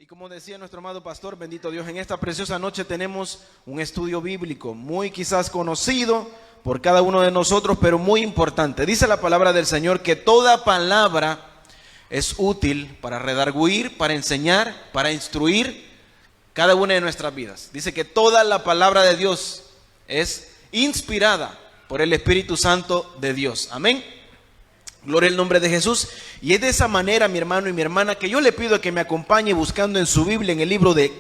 Y como decía nuestro amado pastor, bendito Dios, en esta preciosa noche tenemos un estudio bíblico muy quizás conocido por cada uno de nosotros, pero muy importante. Dice la palabra del Señor que toda palabra es útil para redarguir, para enseñar, para instruir cada una de nuestras vidas. Dice que toda la palabra de Dios es inspirada por el Espíritu Santo de Dios. Amén. Gloria al nombre de Jesús. Y es de esa manera, mi hermano y mi hermana, que yo le pido que me acompañe buscando en su Biblia en el libro de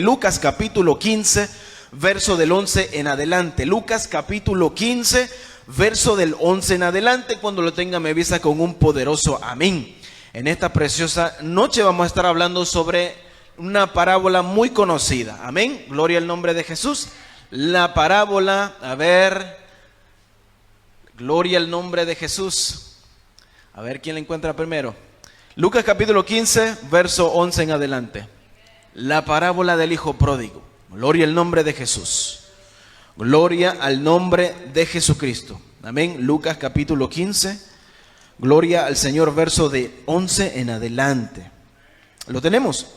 Lucas capítulo 15, verso del 11 en adelante. Lucas capítulo 15, verso del 11 en adelante. Cuando lo tenga me avisa con un poderoso amén. En esta preciosa noche vamos a estar hablando sobre una parábola muy conocida. Amén. Gloria al nombre de Jesús. La parábola, gloria al nombre de Jesús. A ver quién la encuentra primero. Lucas capítulo 15, verso 11 en adelante. La parábola del hijo pródigo. Gloria al nombre de Jesús. Gloria al nombre de Jesucristo. Amén. Lucas capítulo 15. Gloria al Señor, verso de 11 en adelante. ¿Lo tenemos?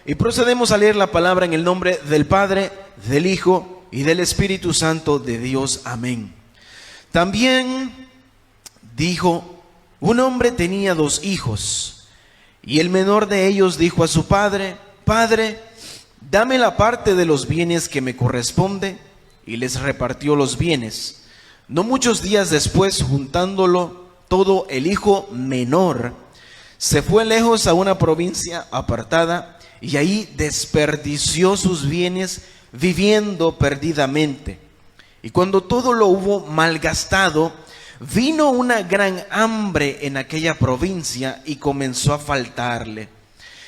Y procedemos a leer la palabra en el nombre del Padre, del Hijo y del Espíritu Santo de Dios. Amén. También dijo: un hombre tenía 2 hijos, y el menor de ellos dijo a su padre: Padre, dame la parte de los bienes que me corresponde, y les repartió los bienes. No muchos días después, juntándolo todo, el hijo menor se fue lejos a una provincia apartada, y ahí desperdició sus bienes viviendo perdidamente. Y cuando todo lo hubo malgastado, vino una gran hambre en aquella provincia y comenzó a faltarle.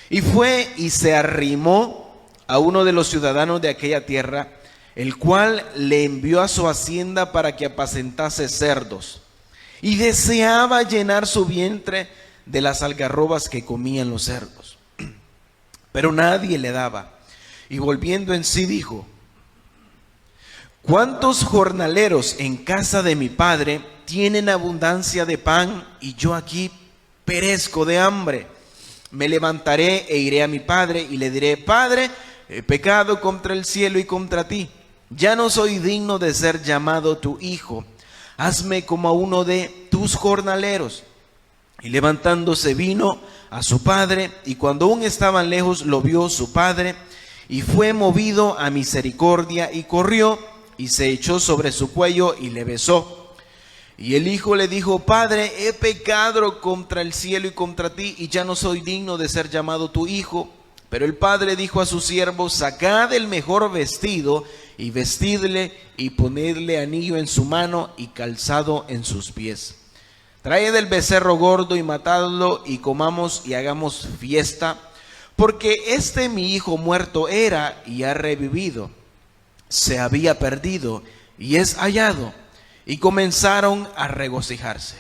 Y fue y se arrimó a uno de los ciudadanos de aquella tierra, el cual le envió a su hacienda para que apacentase cerdos. Y deseaba llenar su vientre de las algarrobas que comían los cerdos. Pero nadie le daba. Y volviendo en sí dijo: ¿cuántos jornaleros en casa de mi padre tienen abundancia de pan, y yo aquí perezco de hambre? Me levantaré e iré a mi padre y le diré: Padre, he pecado contra el cielo y contra ti. Ya no soy digno de ser llamado tu hijo. Hazme como a uno de tus jornaleros. Y levantándose vino a su padre, y cuando aún estaban lejos lo vio su padre, y fue movido a misericordia, y corrió y se echó sobre su cuello y le besó. Y el hijo le dijo: Padre, he pecado contra el cielo y contra ti, y ya no soy digno de ser llamado tu hijo. Pero el padre dijo a sus siervos: sacad el mejor vestido y vestidle, y ponedle anillo en su mano y calzado en sus pies. Traed el becerro gordo y matadlo, y comamos y hagamos fiesta, porque mi hijo muerto era y ha revivido, se había perdido y es hallado. Y comenzaron a regocijarse.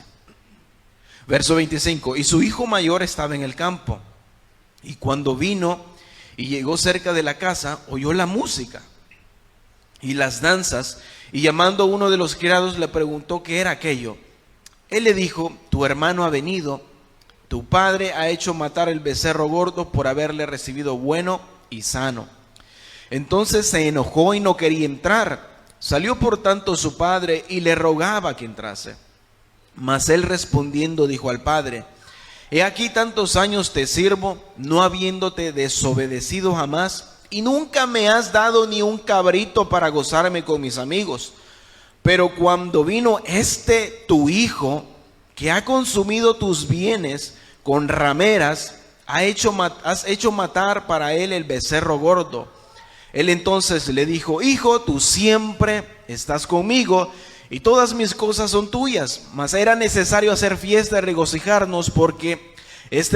Verso 25. Y su hijo mayor estaba en el campo, y cuando vino y llegó cerca de la casa, oyó la música y las danzas, y llamando a uno de los criados le preguntó qué era aquello. Él le dijo: tu hermano ha venido, tu padre ha hecho matar el becerro gordo por haberle recibido bueno y sano. Entonces se enojó y no quería entrar. Salió por tanto su padre y le rogaba que entrase. Mas él respondiendo dijo al padre: he aquí tantos años te sirvo, no habiéndote desobedecido jamás, y nunca me has dado ni un cabrito para gozarme con mis amigos. Pero cuando vino tu hijo, que ha consumido tus bienes con rameras, has hecho matar para él el becerro gordo. Él entonces le dijo: hijo, tú siempre estás conmigo, y todas mis cosas son tuyas. Mas era necesario hacer fiesta y regocijarnos, porque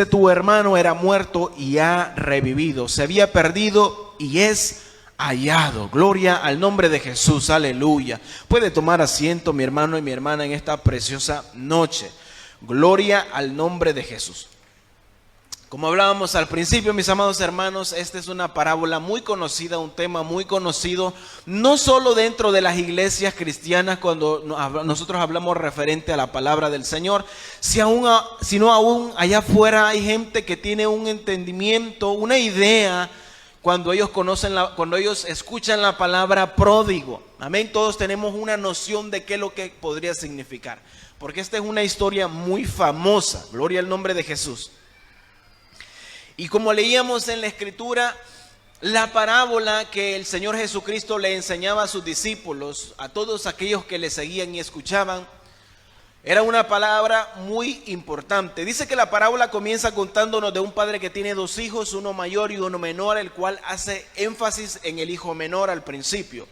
tu hermano era muerto y ha revivido, se había perdido y es hallado. Gloria al nombre de Jesús, aleluya. Puede tomar asiento, mi hermano y mi hermana, en esta preciosa noche. Gloria al nombre de Jesús. Como hablábamos al principio, mis amados hermanos, esta es una parábola muy conocida, un tema muy conocido, no solo dentro de las iglesias cristianas cuando nosotros hablamos referente a la palabra del Señor, sino aún allá afuera hay gente que tiene un entendimiento, una idea cuando ellos cuando ellos escuchan la palabra pródigo. Amén, todos tenemos una noción de qué es lo que podría significar, porque esta es una historia muy famosa, gloria al nombre de Jesús. Y como leíamos en la Escritura, la parábola que el Señor Jesucristo le enseñaba a sus discípulos, a todos aquellos que le seguían y escuchaban, era una palabra muy importante. Dice que la parábola comienza contándonos de un padre que tiene dos hijos, uno mayor y uno menor, el cual hace énfasis en el hijo menor al principio.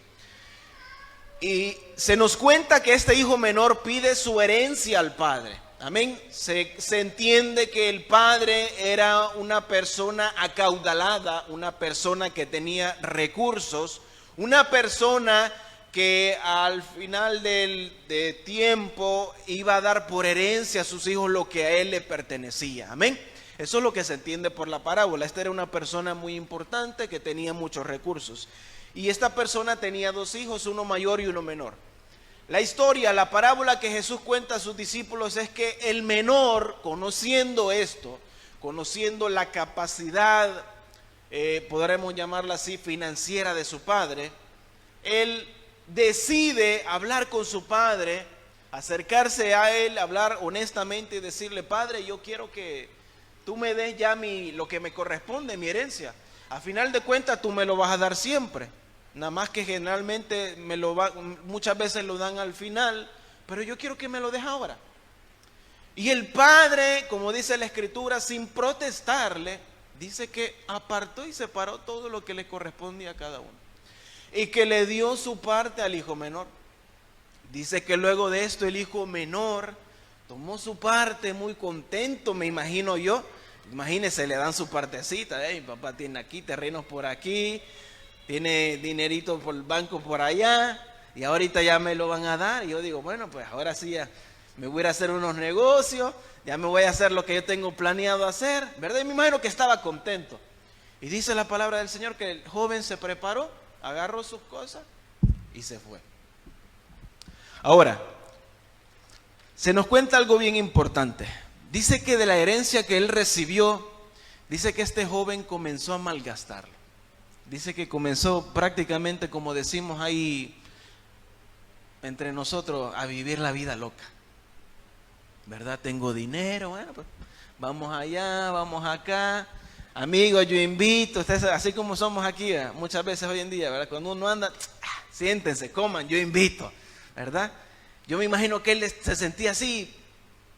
Y se nos cuenta que este hijo menor pide su herencia al padre. Amén. Se entiende que el padre era una persona acaudalada, una persona que tenía recursos, una persona que al final de tiempo iba a dar por herencia a sus hijos lo que a él le pertenecía. Amén. Eso es lo que se entiende por la parábola. Esta era una persona muy importante que tenía muchos recursos. Y esta persona tenía dos hijos, uno mayor y uno menor. La historia, la parábola que Jesús cuenta a sus discípulos es que el menor, conociendo esto, conociendo la capacidad, podremos llamarla así, financiera de su padre, él decide hablar con su padre, acercarse a él, hablar honestamente y decirle: Padre, yo quiero que tú me des ya lo que me corresponde, mi herencia. A final de cuentas tú me lo vas a dar siempre. Nada más que generalmente muchas veces lo dan al final, pero yo quiero que me lo deje ahora. Y el padre, como dice la Escritura, sin protestarle, dice que apartó y separó todo lo que le correspondía a cada uno. Y que le dio su parte al hijo menor. Dice que luego de esto el hijo menor tomó su parte muy contento, me imagino yo. Imagínense, le dan su partecita. Mi papá tiene aquí terrenos por aquí, tiene dinerito por el banco por allá, y ahorita ya me lo van a dar. Y yo digo, bueno, pues ahora sí ya me voy a ir a hacer unos negocios, ya me voy a hacer lo que yo tengo planeado hacer, ¿verdad? Y me imagino que estaba contento. Y dice la palabra del Señor que el joven se preparó, agarró sus cosas y se fue. Ahora, se nos cuenta algo bien importante. Dice que de la herencia que él recibió, dice que este joven comenzó a malgastarlo. Dice que comenzó prácticamente, como decimos ahí entre nosotros, a vivir la vida loca. ¿Verdad? Tengo dinero, bueno, pues vamos allá, vamos acá. Amigos, yo invito, ustedes, así como somos aquí, muchas veces hoy en día, ¿verdad? Cuando uno anda, siéntense, coman, yo invito, ¿verdad? Yo me imagino que él se sentía así,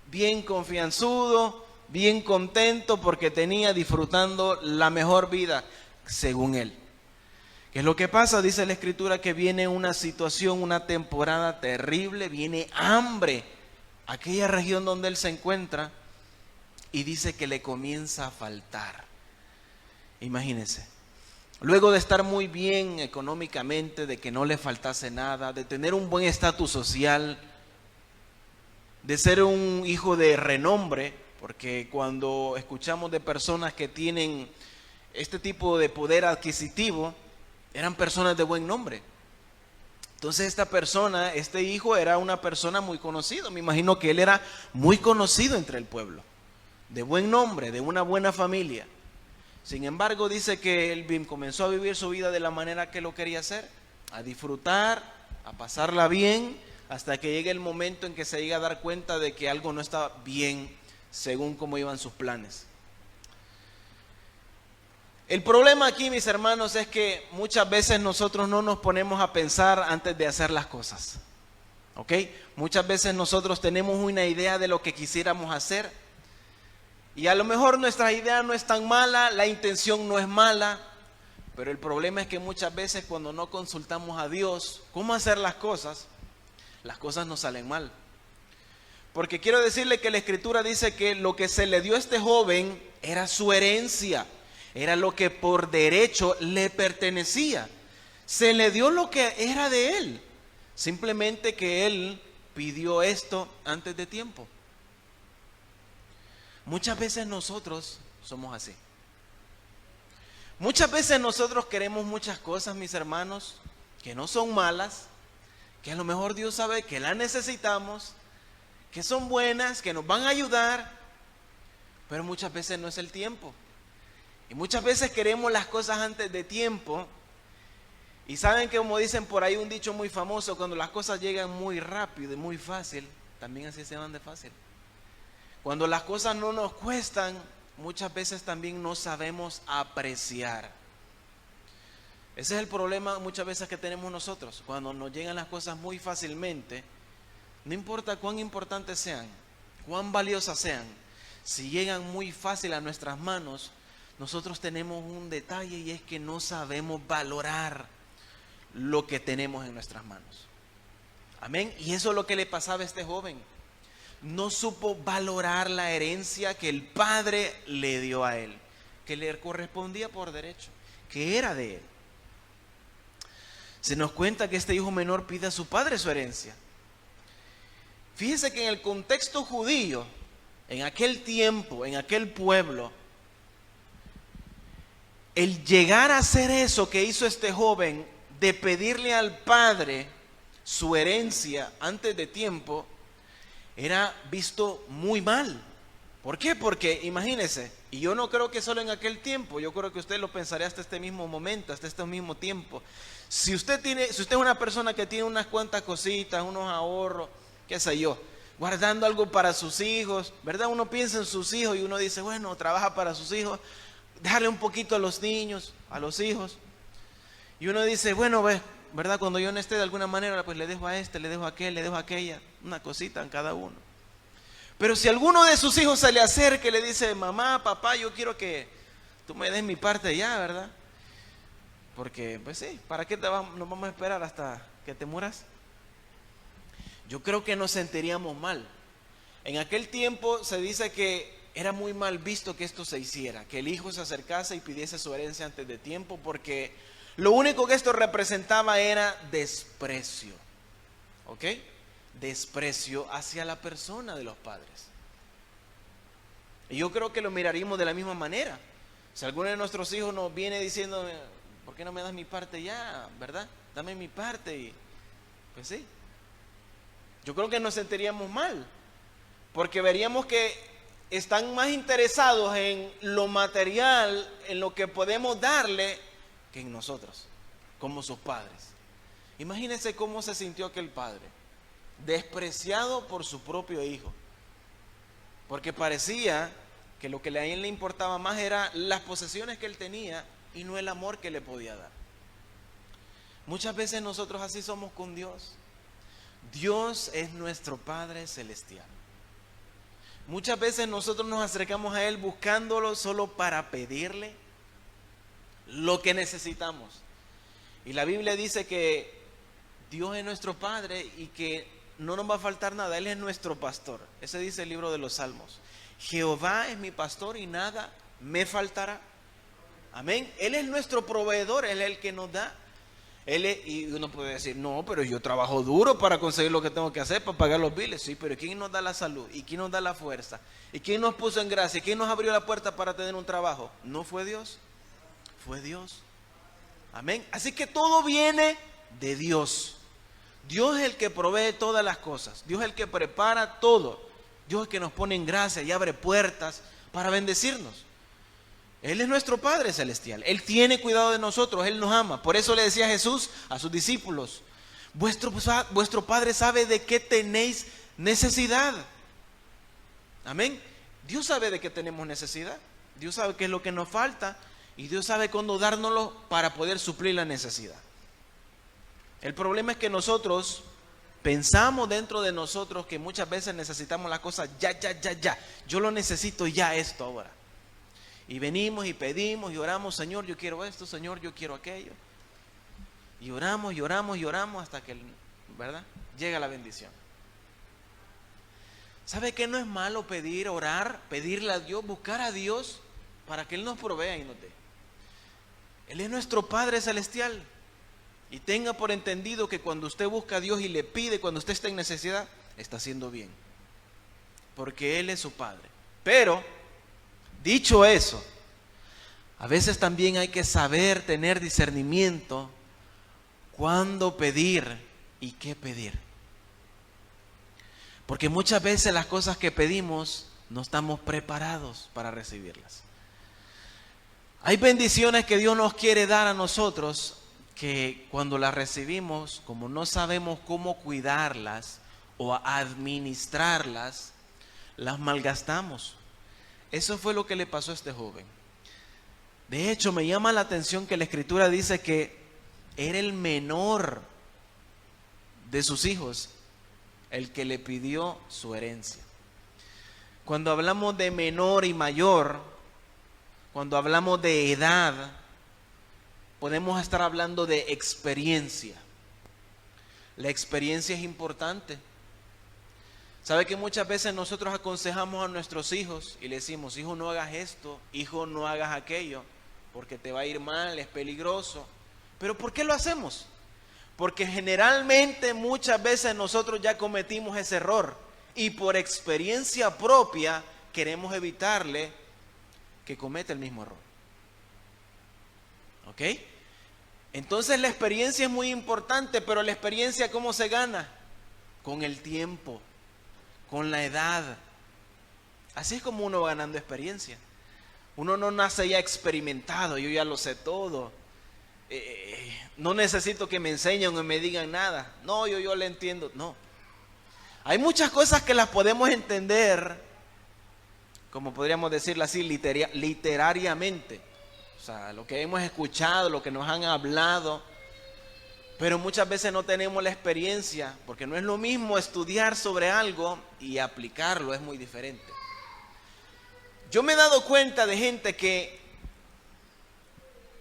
bien confianzudo, bien contento, porque tenía disfrutando la mejor vida, según él. ¿Qué es lo que pasa? Dice la Escritura que viene una situación, una temporada terrible, viene hambre, aquella región donde él se encuentra, y dice que le comienza a faltar. Imagínense, luego de estar muy bien económicamente, de que no le faltase nada, de tener un buen estatus social, de ser un hijo de renombre, porque cuando escuchamos de personas que tienen este tipo de poder adquisitivo, eran personas de buen nombre. Entonces esta persona, este hijo era una persona muy conocida. Me imagino que él era muy conocido entre el pueblo, de buen nombre, de una buena familia. Sin embargo, dice que él comenzó a vivir su vida de la manera que lo quería hacer, a disfrutar, a pasarla bien, hasta que llegue el momento en que se llega a dar cuenta de que algo no estaba bien según cómo iban sus planes. El problema aquí, mis hermanos, es que muchas veces nosotros no nos ponemos a pensar antes de hacer las cosas. ¿Ok? Muchas veces nosotros tenemos una idea de lo que quisiéramos hacer, y a lo mejor nuestra idea no es tan mala, la intención no es mala, pero el problema es que muchas veces cuando no consultamos a Dios cómo hacer las cosas nos salen mal. Porque quiero decirle que la Escritura dice que lo que se le dio a este joven era su herencia, era lo que por derecho le pertenecía. Se le dio lo que era de él, simplemente que él pidió esto antes de tiempo. Muchas veces nosotros somos así. Muchas veces nosotros queremos muchas cosas, mis hermanos, que no son malas, que a lo mejor Dios sabe que las necesitamos, que son buenas, que nos van a ayudar, pero muchas veces no es el tiempo. Y muchas veces queremos las cosas antes de tiempo. Y saben que, como dicen por ahí un dicho muy famoso, cuando las cosas llegan muy rápido y muy fácil, también así se van de fácil. Cuando las cosas no nos cuestan, muchas veces también no sabemos apreciar. Ese es el problema muchas veces que tenemos nosotros. Cuando nos llegan las cosas muy fácilmente, no importa cuán importantes sean, cuán valiosas sean, si llegan muy fácil a nuestras manos, nosotros tenemos un detalle, y es que no sabemos valorar lo que tenemos en nuestras manos. Amén. Y eso es lo que le pasaba a este joven. No supo valorar la herencia que el padre le dio a él, que le correspondía por derecho, que era de él. Se nos cuenta que este hijo menor pide a su padre su herencia. Fíjese que en el contexto judío, en aquel tiempo, en aquel pueblo, el llegar a hacer eso que hizo este joven, de pedirle al padre su herencia antes de tiempo, era visto muy mal. ¿Por qué? Porque imagínese, y yo no creo que solo en aquel tiempo, yo creo que usted lo pensaría hasta este mismo momento, hasta este mismo tiempo. Si usted es una persona que tiene unas cuantas cositas, unos ahorros, qué sé yo, guardando algo para sus hijos, ¿verdad? Uno piensa en sus hijos y uno dice, bueno, trabaja para sus hijos, dejarle un poquito a los niños, a los hijos. Y uno dice, bueno, ¿verdad? Cuando yo no esté de alguna manera, pues le dejo a este, le dejo a aquel, le dejo a aquella, una cosita en cada uno. Pero si alguno de sus hijos se le acerca y le dice, mamá, papá, yo quiero que tú me des mi parte ya, ¿verdad? Porque, pues sí, ¿para qué nos vamos a esperar hasta que te mueras? Yo creo que nos sentiríamos mal. En aquel tiempo se dice que era muy mal visto que esto se hiciera, que el hijo se acercase y pidiese su herencia antes de tiempo, porque lo único que esto representaba era desprecio. ¿Ok? Desprecio hacia la persona de los padres. Y yo creo que lo miraríamos de la misma manera. Si alguno de nuestros hijos nos viene diciendo, ¿por qué no me das mi parte ya? ¿Verdad? Dame mi parte. Y pues sí. Yo creo que nos sentiríamos mal, porque veríamos que están más interesados en lo material, en lo que podemos darle, que en nosotros, como sus padres. Imagínense cómo se sintió aquel padre, despreciado por su propio hijo, porque parecía que lo que a él le importaba más era las posesiones que él tenía y no el amor que le podía dar. Muchas veces nosotros así somos con Dios. Dios es nuestro Padre Celestial. Muchas veces nosotros nos acercamos a Él buscándolo solo para pedirle lo que necesitamos. Y la Biblia dice que Dios es nuestro Padre y que no nos va a faltar nada. Él es nuestro pastor. Ese dice el libro de los Salmos. Jehová es mi pastor y nada me faltará. Amén. Él es nuestro proveedor, Él es el que nos da. Y uno puede decir, no, pero yo trabajo duro para conseguir lo que tengo que hacer, para pagar los biles. Sí, pero ¿quién nos da la salud? ¿Y quién nos da la fuerza? ¿Y quién nos puso en gracia? ¿Y quién nos abrió la puerta para tener un trabajo? ¿No fue Dios? Fue Dios. Amén. Así que todo viene de Dios. Dios es el que provee todas las cosas. Dios es el que prepara todo. Dios es el que nos pone en gracia y abre puertas para bendecirnos. Él es nuestro Padre Celestial. Él tiene cuidado de nosotros. Él nos ama. Por eso le decía Jesús a sus discípulos, vuestro Padre sabe de qué tenéis necesidad. Amén. Dios sabe de qué tenemos necesidad. Dios sabe qué es lo que nos falta. Y Dios sabe cuándo dárnoslo para poder suplir la necesidad. El problema es que nosotros pensamos dentro de nosotros que muchas veces necesitamos las cosas ya. Yo lo necesito ya, esto ahora. Y venimos y pedimos y oramos, Señor, yo quiero esto, Señor, yo quiero aquello. Y oramos hasta que, ¿verdad?, llega la bendición. ¿Sabe que no es malo pedir, orar, pedirle a Dios, buscar a Dios para que Él nos provea y nos dé? Él es nuestro Padre Celestial. Y tenga por entendido que cuando usted busca a Dios y le pide, cuando usted está en necesidad, está haciendo bien. Porque Él es su Padre. Pero Dicho eso, a veces también hay que saber tener discernimiento cuándo pedir y qué pedir. Porque muchas veces las cosas que pedimos no estamos preparados para recibirlas. Hay bendiciones que Dios nos quiere dar a nosotros que cuando las recibimos, como no sabemos cómo cuidarlas o administrarlas, las malgastamos. Eso fue lo que le pasó a este joven. De hecho, me llama la atención que la Escritura dice que era el menor de sus hijos el que le pidió su herencia. Cuando hablamos de menor y mayor, cuando hablamos de edad, podemos estar hablando de experiencia. La experiencia es importante. ¿Sabe que muchas veces nosotros aconsejamos a nuestros hijos y le decimos, hijo, no hagas esto, hijo, no hagas aquello, porque te va a ir mal, es peligroso? ¿Pero por qué lo hacemos? Porque generalmente muchas veces nosotros ya cometimos ese error y por experiencia propia queremos evitarle que cometa el mismo error. ¿Ok? Entonces la experiencia es muy importante, pero la experiencia ¿cómo se gana? Con el tiempo, con la edad. Así es como uno va ganando experiencia. Uno no nace ya experimentado, yo ya lo sé todo. No necesito que me enseñen o me digan nada. No, yo le entiendo. No. Hay muchas cosas que las podemos entender, como podríamos decirlo así, literariamente. O sea, lo que hemos escuchado, lo que nos han hablado. Pero muchas veces no tenemos la experiencia, porque no es lo mismo estudiar sobre algo y aplicarlo, es muy diferente. Yo me he dado cuenta de gente que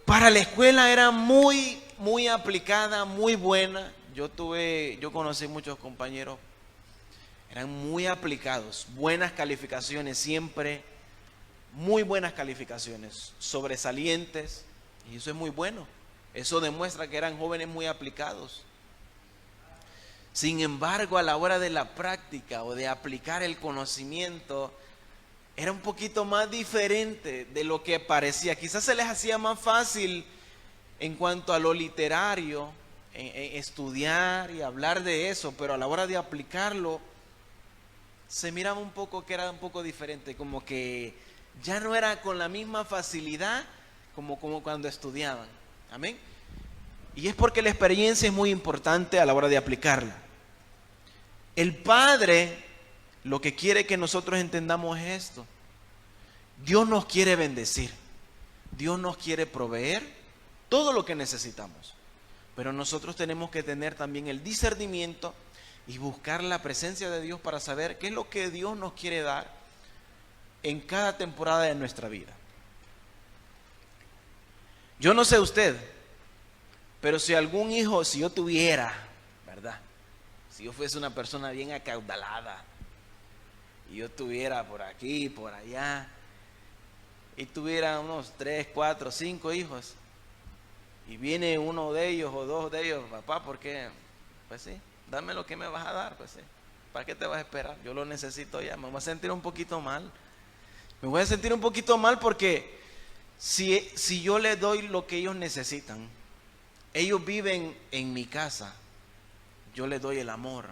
para la escuela era muy aplicada, muy buena. Yo conocí muchos compañeros, eran muy aplicados, buenas calificaciones siempre, muy buenas calificaciones, sobresalientes, y eso es muy bueno. Eso demuestra que eran jóvenes muy aplicados. Sin embargo, a la hora de la práctica o de aplicar el conocimiento, era un poquito más diferente de lo que parecía. Quizás se les hacía más fácil en cuanto a lo literario, estudiar y hablar de eso, pero a la hora de aplicarlo, se miraba un poco que era un poco diferente, como que ya no era con la misma facilidad como cuando estudiaban. Amén. Y es porque la experiencia es muy importante a la hora de aplicarla. El Padre lo que quiere que nosotros entendamos es esto. Dios nos quiere bendecir. Dios nos quiere proveer todo lo que necesitamos. Pero nosotros tenemos que tener también el discernimiento y buscar la presencia de Dios para saber qué es lo que Dios nos quiere dar en cada temporada de nuestra vida. Yo no sé usted, pero si algún hijo, si yo tuviera, ¿verdad? Si yo fuese una persona bien acaudalada y yo tuviera por aquí, por allá, y tuviera unos 3, 4, 5 hijos, y viene uno de ellos o dos de ellos, papá, ¿por qué? Pues sí, dame lo que me vas a dar, pues sí. ¿Para qué te vas a esperar? Yo lo necesito ya, me voy a sentir un poquito mal. Me voy a sentir un poquito mal porque si yo les doy lo que ellos necesitan, ellos viven en mi casa, yo les doy el amor,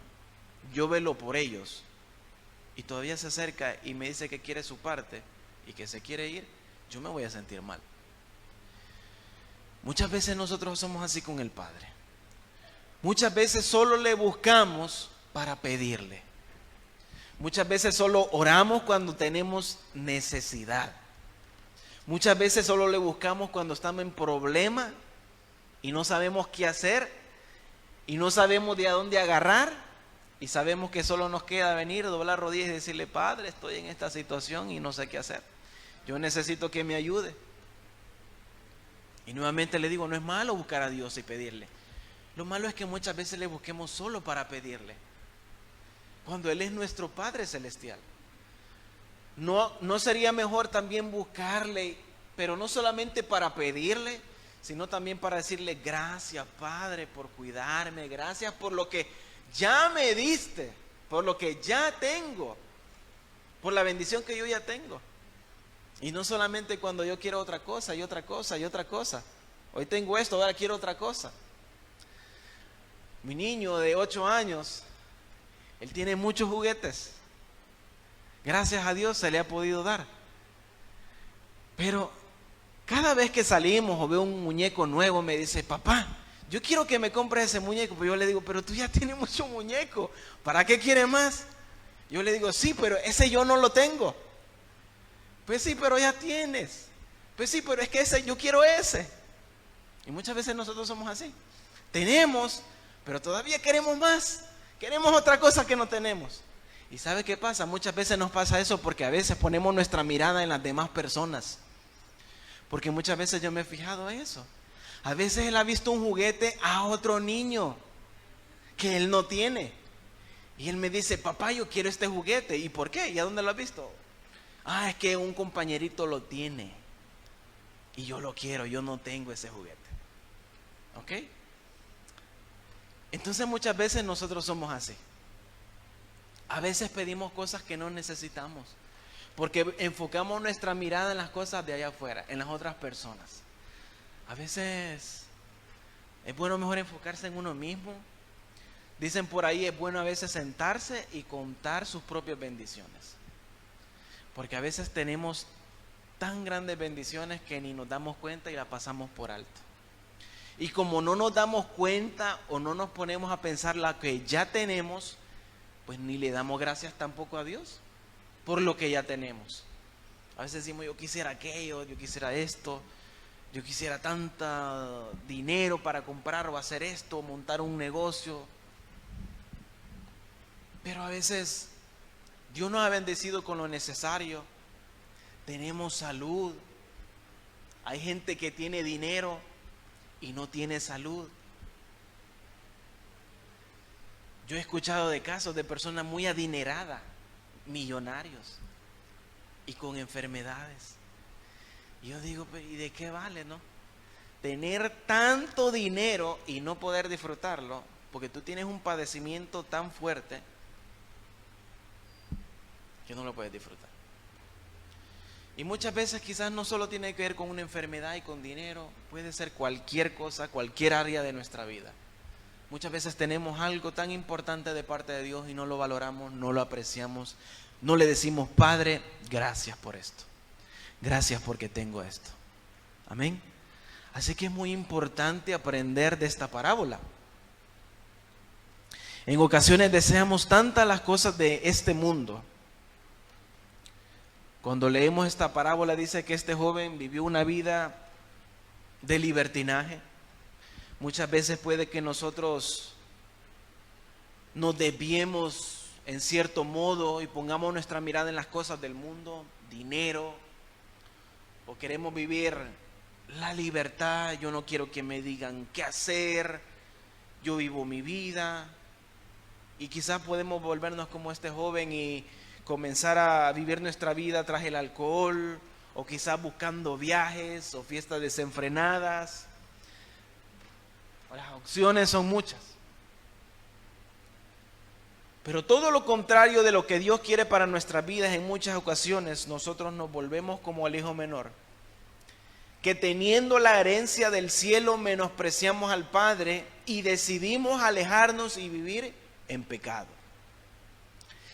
yo velo por ellos, y todavía se acerca y me dice que quiere su parte y que se quiere ir, yo me voy a sentir mal. Muchas veces nosotros somos así con el Padre. Muchas veces solo le buscamos para pedirle. Muchas veces solo oramos cuando tenemos necesidad. Muchas veces solo le buscamos cuando estamos en problema y no sabemos qué hacer y no sabemos de a dónde agarrar y sabemos que solo nos queda venir, doblar rodillas y decirle, Padre, estoy en esta situación y no sé qué hacer. Yo necesito que me ayude. Y nuevamente le digo, no es malo buscar a Dios y pedirle. Lo malo es que muchas veces le busquemos solo para pedirle, cuando Él es nuestro Padre Celestial. ¿No sería mejor también buscarle, pero no solamente para pedirle, sino también para decirle, gracias Padre por cuidarme, gracias por lo que ya me diste, por lo que ya tengo, por la bendición que yo ya tengo? Y no solamente cuando yo quiero otra cosa y otra cosa y otra cosa. Hoy tengo esto, ahora quiero otra cosa. Mi niño de 8 años, él tiene muchos juguetes. Gracias a Dios se le ha podido dar. Pero cada vez que salimos o veo un muñeco nuevo, me dice, papá, yo quiero que me compres ese muñeco. Pero yo le digo, pero tú ya tienes mucho muñeco, ¿para qué quieres más? Yo le digo, sí, pero ese yo no lo tengo. Pues sí, pero ya tienes. Pues sí, pero es que ese, yo quiero ese. Y muchas veces nosotros somos así. Tenemos, pero todavía queremos más. Queremos otra cosa que no tenemos. ¿Y sabe qué pasa? Muchas veces nos pasa eso porque a veces ponemos nuestra mirada en las demás personas. Porque muchas veces yo me he fijado en eso. A veces él ha visto un juguete a otro niño que él no tiene. Y él me dice, papá, yo quiero este juguete. ¿Y por qué? ¿Y a dónde lo has visto? Ah, es que un compañerito lo tiene. Y yo lo quiero, yo no tengo ese juguete. ¿Ok? Entonces muchas veces nosotros somos así. A veces pedimos cosas que no necesitamos. Porque enfocamos nuestra mirada en las cosas de allá afuera, en las otras personas. A veces es bueno mejor enfocarse en uno mismo. Dicen por ahí, es bueno a veces sentarse y contar sus propias bendiciones. Porque a veces tenemos tan grandes bendiciones que ni nos damos cuenta y la pasamos por alto. Y como no nos damos cuenta o no nos ponemos a pensar lo que ya tenemos, pues ni le damos gracias tampoco a Dios por lo que ya tenemos. A veces decimos, yo quisiera aquello, yo quisiera esto, yo quisiera tanto dinero para comprar o hacer esto, montar un negocio. Pero a veces Dios nos ha bendecido con lo necesario. Tenemos salud. Hay gente que tiene dinero y no tiene salud. Yo he escuchado de casos de personas muy adineradas, millonarios, y con enfermedades. Y yo digo, ¿y de qué vale, no? Tener tanto dinero y no poder disfrutarlo, porque tú tienes un padecimiento tan fuerte que no lo puedes disfrutar. Y muchas veces quizás no solo tiene que ver con una enfermedad y con dinero, puede ser cualquier cosa, cualquier área de nuestra vida. Muchas veces tenemos algo tan importante de parte de Dios y no lo valoramos, no lo apreciamos, no le decimos, Padre, gracias por esto. Gracias porque tengo esto. Amén. Así que es muy importante aprender de esta parábola. En ocasiones deseamos tantas las cosas de este mundo. Cuando leemos esta parábola dice que este joven vivió una vida de libertinaje. Muchas veces puede que nosotros nos desviemos en cierto modo y pongamos nuestra mirada en las cosas del mundo, dinero, o queremos vivir la libertad. Yo no quiero que me digan qué hacer, yo vivo mi vida. Y quizás podemos volvernos como este joven y comenzar a vivir nuestra vida tras el alcohol, o quizás buscando viajes o fiestas desenfrenadas. Las opciones son muchas. Pero todo lo contrario de lo que Dios quiere para nuestras vidas, en muchas ocasiones nosotros nos volvemos como el hijo menor, que teniendo la herencia del cielo menospreciamos al Padre y decidimos alejarnos y vivir en pecado,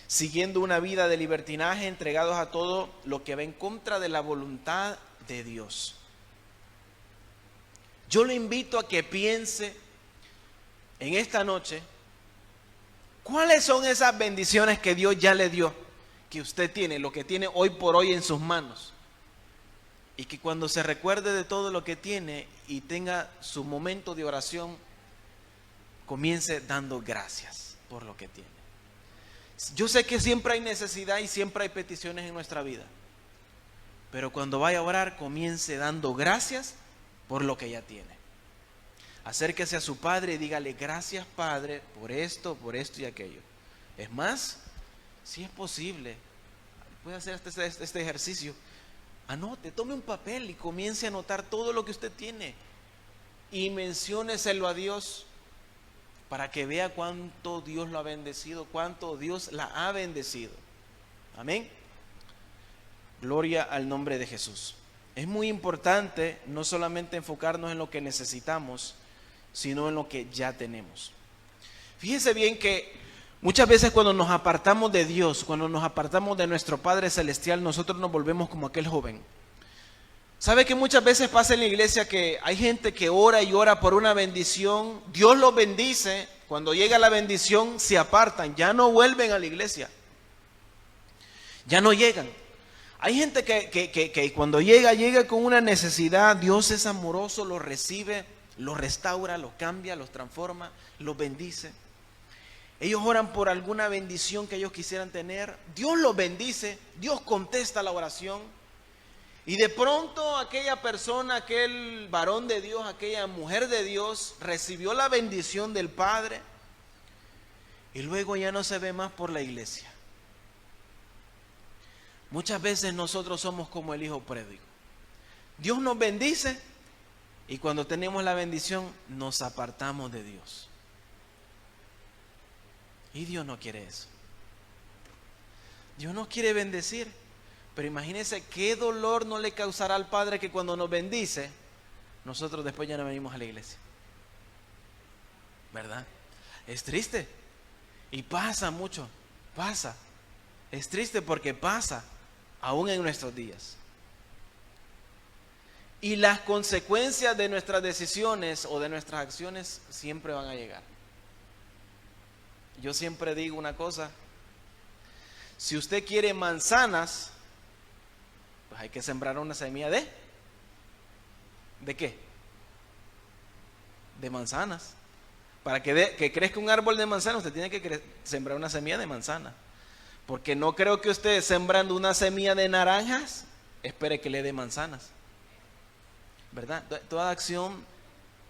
siguiendo una vida de libertinaje, entregados a todo lo que va en contra de la voluntad de Dios. Yo le invito a que piense en esta noche cuáles son esas bendiciones que Dios ya le dio, que usted tiene, lo que tiene hoy por hoy en sus manos, y que cuando se recuerde de todo lo que tiene y tenga su momento de oración, comience dando gracias por lo que tiene. Yo sé que siempre hay necesidad y siempre hay peticiones en nuestra vida, pero cuando vaya a orar, comience dando gracias por lo que ya tiene. Acérquese a su Padre y dígale, gracias Padre por esto y aquello. Es más, si es posible, puede hacer este ejercicio. Anote, tome un papel y comience a anotar todo lo que usted tiene y mencióneselo a Dios para que vea cuánto Dios lo ha bendecido, cuánto Dios la ha bendecido. Amén. Gloria al nombre de Jesús. Es muy importante no solamente enfocarnos en lo que necesitamos, sino en lo que ya tenemos. Fíjese bien que muchas veces cuando nos apartamos de Dios, cuando nos apartamos de nuestro Padre Celestial, nosotros nos volvemos como aquel joven. ¿Sabe que muchas veces pasa en la iglesia que hay gente que ora y ora por una bendición? Dios los bendice, cuando llega la bendición se apartan, ya no vuelven a la iglesia, ya no llegan. Hay gente que cuando llega con una necesidad, Dios es amoroso, los recibe, los restaura, los cambia, los transforma, los bendice. Ellos oran por alguna bendición que ellos quisieran tener, Dios los bendice, Dios contesta la oración. Y de pronto aquella persona, aquel varón de Dios, aquella mujer de Dios, recibió la bendición del Padre y luego ya no se ve más por la iglesia. Muchas veces nosotros somos como el hijo pródigo. Dios nos bendice y cuando tenemos la bendición nos apartamos de Dios. Y Dios no quiere eso. Dios nos quiere bendecir. Pero imagínense qué dolor no le causará al Padre que cuando nos bendice, nosotros después ya no venimos a la iglesia. ¿Verdad? Es triste. Y pasa mucho. Pasa. Es triste porque pasa aún en nuestros días. Y las consecuencias de nuestras decisiones o de nuestras acciones siempre van a llegar. Yo siempre digo una cosa. Si usted quiere manzanas, pues hay que sembrar una semilla ¿de qué? De manzanas. Para que crezca un árbol de manzana, usted tiene que sembrar una semilla de manzana. Porque no creo que usted sembrando una semilla de naranjas, espere que le dé manzanas. ¿Verdad? Toda acción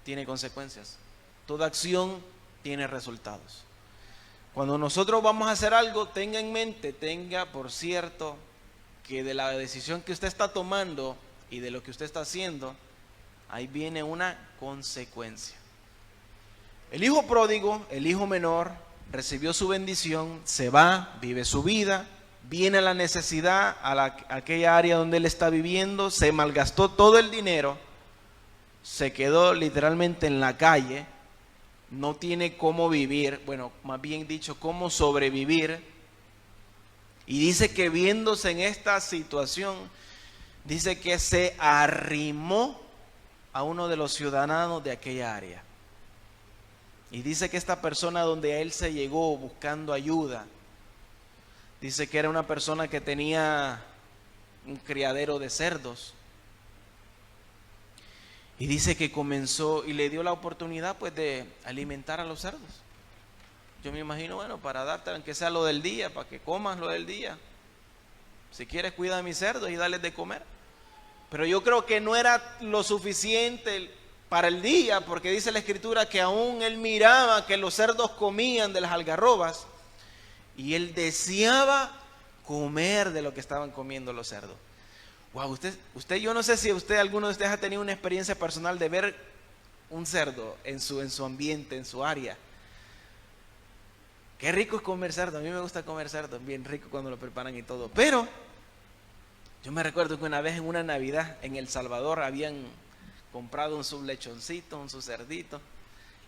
tiene consecuencias. Toda acción tiene resultados. Cuando nosotros vamos a hacer algo, tenga en mente, tenga por cierto, que de la decisión que usted está tomando y de lo que usted está haciendo, ahí viene una consecuencia. El hijo pródigo, el hijo menor, recibió su bendición, se va, vive su vida, viene la necesidad a aquella área donde él está viviendo, se malgastó todo el dinero, se quedó literalmente en la calle, no tiene cómo vivir, bueno, más bien dicho, cómo sobrevivir. Y dice que viéndose en esta situación, dice que se arrimó a uno de los ciudadanos de aquella área. Y dice que esta persona donde él se llegó buscando ayuda, dice que era una persona que tenía un criadero de cerdos. Y dice que comenzó y le dio la oportunidad pues de alimentar a los cerdos. Yo me imagino, bueno, para darte aunque sea lo del día, para que comas lo del día. Si quieres, cuida de mis cerdos y dales de comer. Pero yo creo que no era lo suficiente para el día, porque dice la Escritura que aún él miraba que los cerdos comían de las algarrobas y él deseaba comer de lo que estaban comiendo los cerdos. Wow, usted, yo no sé si alguno de ustedes ha tenido una experiencia personal de ver un cerdo en su ambiente, en su área. Qué rico es comer cerdo, a mí me gusta comer cerdo, bien rico cuando lo preparan y todo. Pero yo me recuerdo que una vez en una Navidad en El Salvador habían comprado un sublechoncito, un cerdito.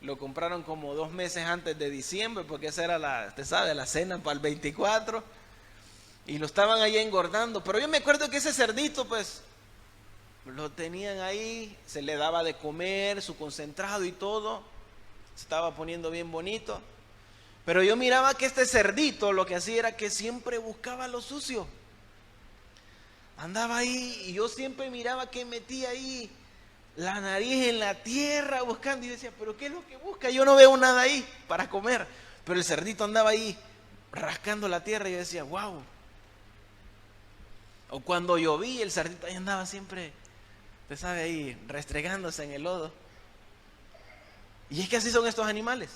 Lo compraron como 2 meses antes de diciembre, porque esa era usted sabe, la cena para el 24. Y lo estaban ahí engordando. Pero yo me acuerdo que ese cerdito, pues, lo tenían ahí, se le daba de comer, su concentrado y todo. Se estaba poniendo bien bonito. Pero yo miraba que este cerdito lo que hacía era que siempre buscaba lo sucio. Andaba ahí y yo siempre miraba que metía ahí la nariz en la tierra buscando. Y decía, ¿pero qué es lo que busca? Yo no veo nada ahí para comer. Pero el cerdito andaba ahí rascando la tierra y yo decía, wow. O cuando llovía, el cerdito ahí andaba siempre, usted sabe, ahí restregándose en el lodo. Y es que así son estos animales.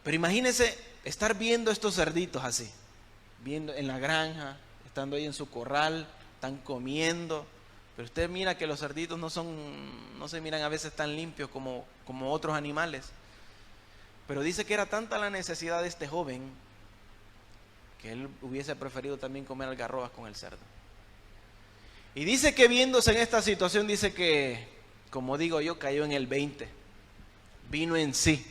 Pero imagínense estar viendo estos cerditos así, viendo en la granja, estando ahí en su corral, están comiendo. Pero usted mira que los cerditos no se miran a veces tan limpios como otros animales. Pero dice que era tanta la necesidad de este joven que él hubiese preferido también comer algarrobas con el cerdo. Y dice que viéndose en esta situación, dice que, como digo yo, cayó en el 20, vino en sí.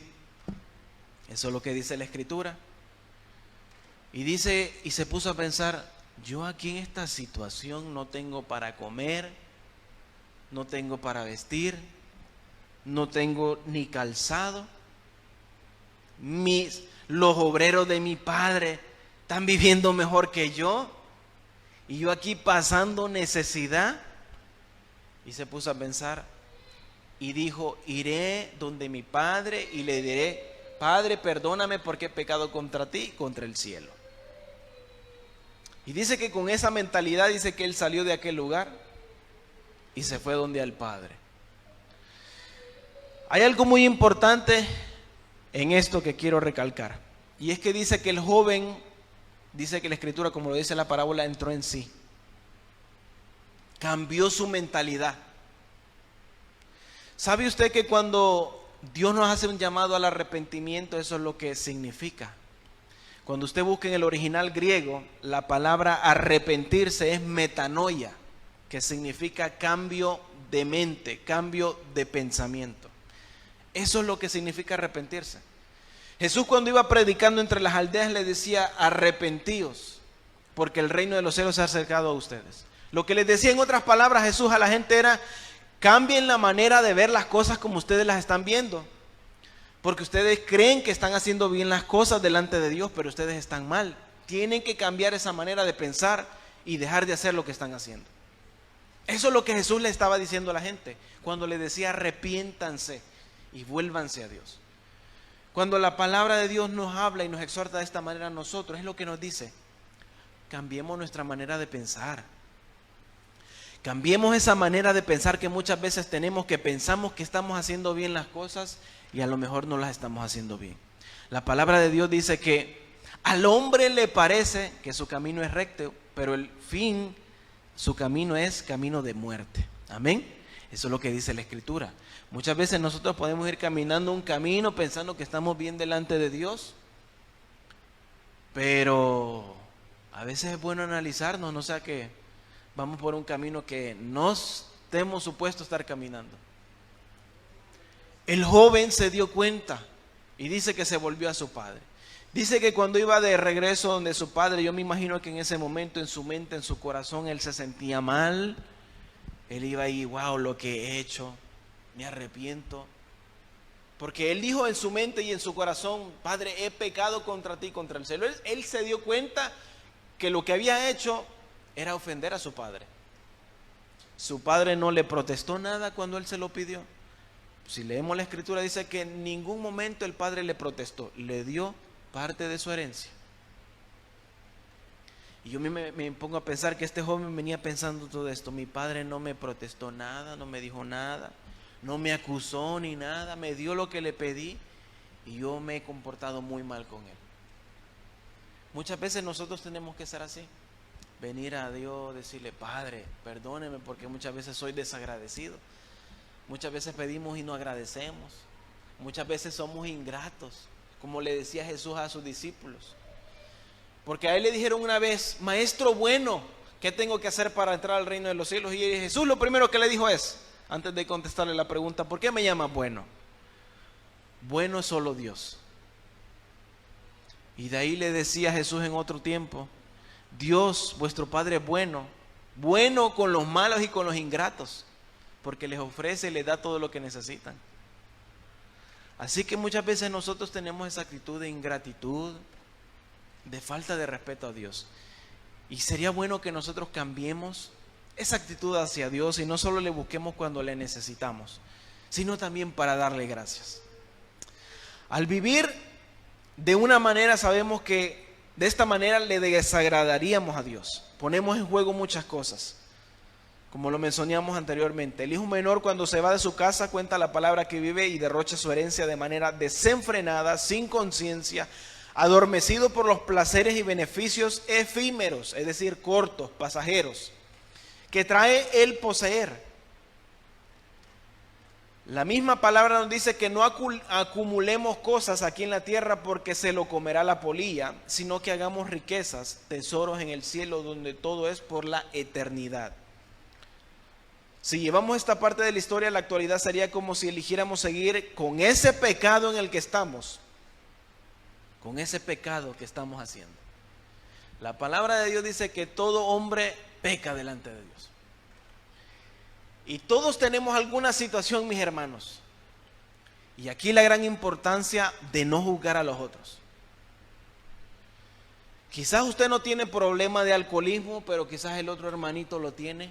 Eso es lo que dice la Escritura. Y dice, y se puso a pensar, yo aquí en esta situación no tengo para comer, no tengo para vestir, no tengo ni calzado. Los obreros de mi padre están viviendo mejor que yo, y yo aquí pasando necesidad. Y se puso a pensar y dijo, iré donde mi padre y le diré, Padre, perdóname porque he pecado contra ti y contra el cielo. Y dice que con esa mentalidad, dice que él salió de aquel lugar y se fue donde al Padre. Hay algo muy importante en esto que quiero recalcar, y es que dice que el joven, dice que la Escritura, como lo dice la parábola, entró en sí, cambió su mentalidad. ¿Sabe usted que cuando Dios nos hace un llamado al arrepentimiento, eso es lo que significa? Cuando usted busca en el original griego, la palabra arrepentirse es metanoia, que significa cambio de mente, cambio de pensamiento. Eso es lo que significa arrepentirse. Jesús, cuando iba predicando entre las aldeas, le decía, arrepentíos, porque el reino de los cielos se ha acercado a ustedes. Lo que les decía en otras palabras Jesús a la gente era, cambien la manera de ver las cosas como ustedes las están viendo, porque ustedes creen que están haciendo bien las cosas delante de Dios, pero ustedes están mal. Tienen que cambiar esa manera de pensar y dejar de hacer lo que están haciendo. Eso es lo que Jesús le estaba diciendo a la gente cuando le decía, arrepiéntanse y vuélvanse a Dios. Cuando la palabra de Dios nos habla y nos exhorta de esta manera a nosotros, es lo que nos dice, cambiemos nuestra manera de pensar. Cambiemos esa manera de pensar que muchas veces tenemos, que pensamos que estamos haciendo bien las cosas y a lo mejor no las estamos haciendo bien. La palabra de Dios dice que al hombre le parece que su camino es recto, pero el fin, su camino es camino de muerte. Amén. Eso es lo que dice la Escritura. Muchas veces nosotros podemos ir caminando un camino pensando que estamos bien delante de Dios, pero a veces es bueno analizarnos, no sea que vamos por un camino que no estemos supuestos a estar caminando. El joven se dio cuenta y dice que se volvió a su padre. Dice que cuando iba de regreso donde su padre, yo me imagino que en ese momento en su mente, en su corazón, él se sentía mal. Él iba ahí, wow, lo que he hecho, me arrepiento. Porque él dijo en su mente y en su corazón, Padre, he pecado contra ti, contra el cielo. Él se dio cuenta que lo que había hecho era ofender a su padre. Su padre no le protestó nada cuando él se lo pidió. Si leemos la Escritura, dice que en ningún momento el padre le protestó, le dio parte de su herencia. Y yo me pongo a pensar que este joven venía pensando todo esto. Mi padre no me protestó nada, no me dijo nada, no me acusó ni nada, me dio lo que le pedí y yo me he comportado muy mal con él. Muchas veces nosotros tenemos que ser así. Venir a Dios, decirle, Padre, perdóneme porque muchas veces soy desagradecido. Muchas veces pedimos y no agradecemos. Muchas veces somos ingratos, como le decía Jesús a sus discípulos. Porque a él le dijeron una vez, Maestro bueno, ¿qué tengo que hacer para entrar al reino de los cielos? Y Jesús lo primero que le dijo es, antes de contestarle la pregunta, ¿por qué me llamas bueno? Bueno es solo Dios. Y de ahí le decía Jesús en otro tiempo, Dios, vuestro Padre es bueno, bueno con los malos y con los ingratos, porque les ofrece y les da todo lo que necesitan. Así que muchas veces nosotros tenemos esa actitud de ingratitud, de falta de respeto a Dios. Y sería bueno que nosotros cambiemos esa actitud hacia Dios y no solo le busquemos cuando le necesitamos, sino también para darle gracias. Al vivir de una manera, sabemos que de esta manera le desagradaríamos a Dios. Ponemos en juego muchas cosas, como lo mencionamos anteriormente. El hijo menor, cuando se va de su casa, cuenta la palabra que vive y derrocha su herencia de manera desenfrenada, sin conciencia, adormecido por los placeres y beneficios efímeros, es decir, cortos, pasajeros, que trae el poseer. La misma palabra nos dice que no acumulemos cosas aquí en la tierra porque se lo comerá la polilla, sino que hagamos riquezas, tesoros en el cielo donde todo es por la eternidad. Si llevamos esta parte de la historia a la actualidad, sería como si eligiéramos seguir con ese pecado en el que estamos, con ese pecado que estamos haciendo. La palabra de Dios dice que todo hombre peca delante de Dios. Y todos tenemos alguna situación, mis hermanos. Y aquí la gran importancia de no juzgar a los otros. Quizás usted no tiene problema de alcoholismo, pero quizás el otro hermanito lo tiene.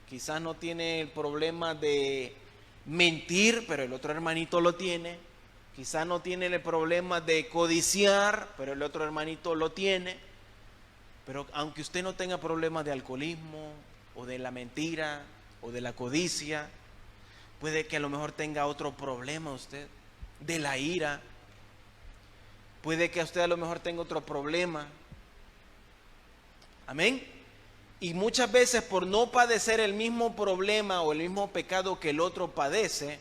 Quizás no tiene el problema de mentir, pero el otro hermanito lo tiene. Quizás no tiene el problema de codiciar, pero el otro hermanito lo tiene. Pero aunque usted no tenga problemas de alcoholismo, o de la mentira, o de la codicia, puede que a lo mejor tenga otro problema usted, de la ira. Puede que usted a lo mejor tenga otro problema. Amén. Y muchas veces por no padecer el mismo problema o el mismo pecado que el otro padece,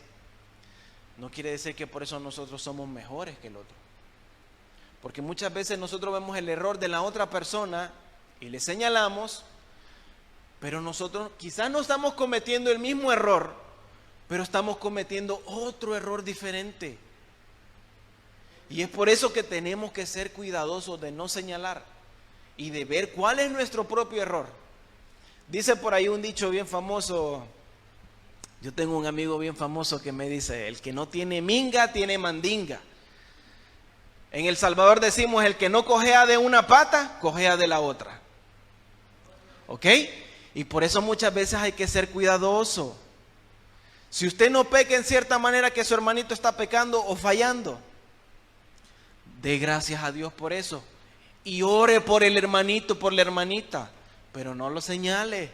no quiere decir que por eso nosotros somos mejores que el otro. Porque muchas veces nosotros vemos el error de la otra persona y le señalamos, pero nosotros quizás no estamos cometiendo el mismo error, pero estamos cometiendo otro error diferente. Y es por eso que tenemos que ser cuidadosos de no señalar y de ver cuál es nuestro propio error. Dice por ahí un dicho bien famoso. Yo tengo un amigo bien famoso que me dice: el que no tiene minga, tiene mandinga. En El Salvador decimos: el que no cojea de una pata, cojea de la otra. ¿Ok? Y por eso muchas veces hay que ser cuidadoso. Si usted no peca en cierta manera que su hermanito está pecando o fallando, dé gracias a Dios por eso. Y ore por el hermanito, por la hermanita, pero no lo señale.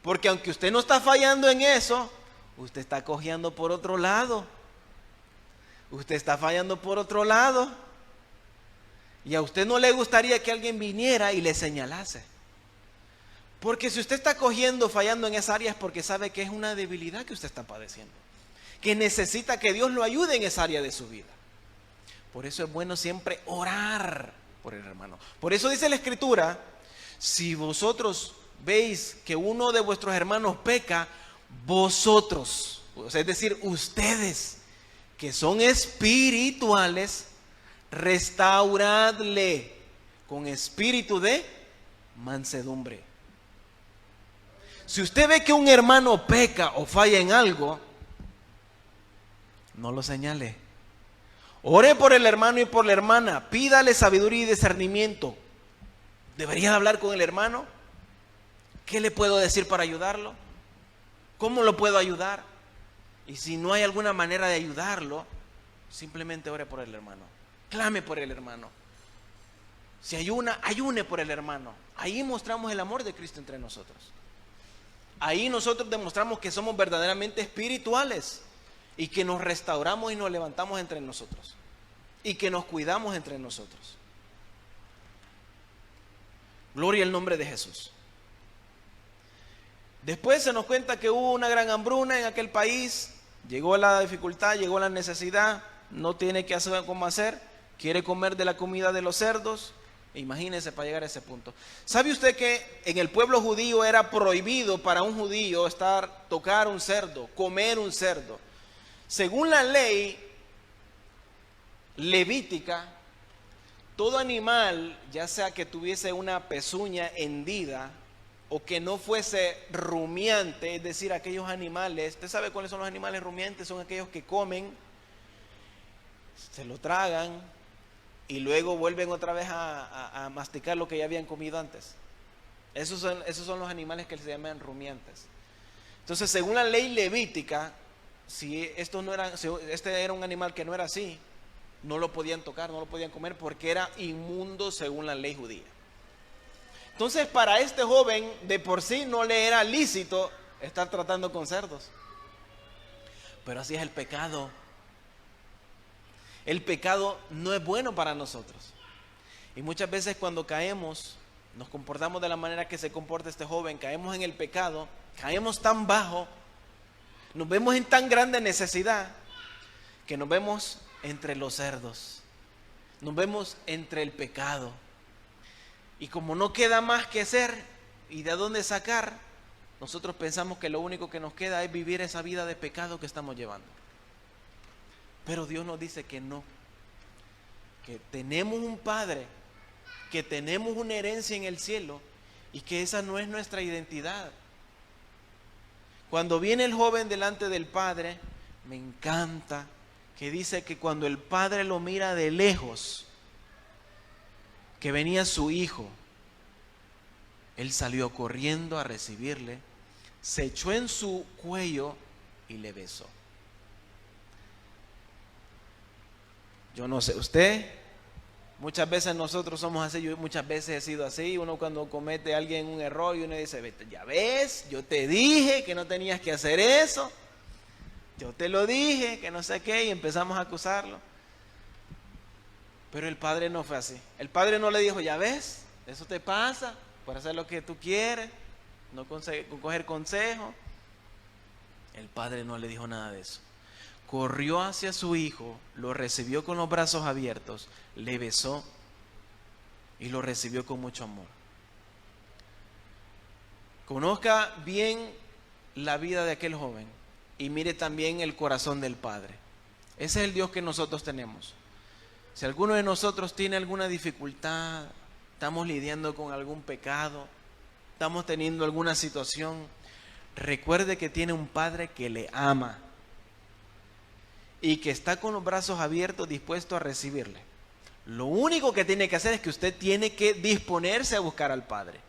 Porque aunque usted no está fallando en eso, usted está cojeando por otro lado. Usted está fallando por otro lado. Y a usted no le gustaría que alguien viniera y le señalase. Porque si usted está cogiendo, fallando en esa área, es porque sabe que es una debilidad que usted está padeciendo, que necesita que Dios lo ayude en esa área de su vida. Por eso es bueno siempre orar por el hermano. Por eso dice la Escritura: si vosotros veis que uno de vuestros hermanos peca, vosotros, o sea, es decir, ustedes que son espirituales, restauradle con espíritu de mansedumbre. Si usted ve que un hermano peca o falla en algo, no lo señale. Ore por el hermano y por la hermana. Pídale sabiduría y discernimiento. ¿Debería hablar con el hermano? ¿Qué le puedo decir para ayudarlo? ¿Cómo lo puedo ayudar? Y si no hay alguna manera de ayudarlo, simplemente ore por el hermano. Clame por el hermano. Si ayuna, ayune por el hermano. Ahí mostramos el amor de Cristo entre nosotros. Ahí nosotros demostramos que somos verdaderamente espirituales y que nos restauramos y nos levantamos entre nosotros y que nos cuidamos entre nosotros. Gloria al nombre de Jesús. Después se nos cuenta que hubo una gran hambruna en aquel país. Llegó la dificultad, llegó la necesidad. No tiene que hacer cómo hacer. Quiere comer de la comida de los cerdos. Imagínense para llegar a ese punto. ¿Sabe usted que en el pueblo judío era prohibido para un judío tocar un cerdo, comer un cerdo? Según la ley levítica, todo animal, ya sea que tuviese una pezuña hendida o que no fuese rumiante, es decir, aquellos animales, ¿usted sabe cuáles son los animales rumiantes? Son aquellos que comen, se lo tragan y luego vuelven otra vez a masticar lo que ya habían comido antes. Esos son los animales que se llaman rumiantes. Entonces, según la ley levítica, si este era un animal que no era así, no lo podían tocar, no lo podían comer porque era inmundo según la ley judía. Entonces, para este joven de por sí no le era lícito estar tratando con cerdos. Pero así es el pecado. El pecado no es bueno para nosotros. Y muchas veces cuando caemos, nos comportamos de la manera que se comporta este joven, caemos en el pecado, caemos tan bajo, nos vemos en tan grande necesidad, que nos vemos entre los cerdos, nos vemos entre el pecado. Y como no queda más que hacer y de dónde sacar, nosotros pensamos que lo único que nos queda es vivir esa vida de pecado que estamos llevando. Pero Dios nos dice que no, que tenemos un Padre, que tenemos una herencia en el cielo y que esa no es nuestra identidad. Cuando viene el joven delante del Padre, me encanta que dice que cuando el Padre lo mira de lejos, que venía su hijo, él salió corriendo a recibirle, se echó en su cuello y le besó. Yo no sé, usted, muchas veces nosotros somos así, yo muchas veces he sido así, uno cuando comete alguien un error y uno dice, ya ves, yo te dije que no tenías que hacer eso, yo te lo dije, que no sé qué, y empezamos a acusarlo. Pero el Padre no fue así. El Padre no le dijo, ya ves, eso te pasa por hacer lo que tú quieres, no coger consejo. El Padre no le dijo nada de eso. Corrió hacia su hijo, lo recibió con los brazos abiertos, le besó y lo recibió con mucho amor. Conozca bien la vida de aquel joven y mire también el corazón del Padre. Ese es el Dios que nosotros tenemos. Si alguno de nosotros tiene alguna dificultad, estamos lidiando con algún pecado, estamos teniendo alguna situación, recuerde que tiene un Padre que le ama y que está con los brazos abiertos dispuesto a recibirle. Lo único que tiene que hacer es que usted tiene que disponerse a buscar al Padre.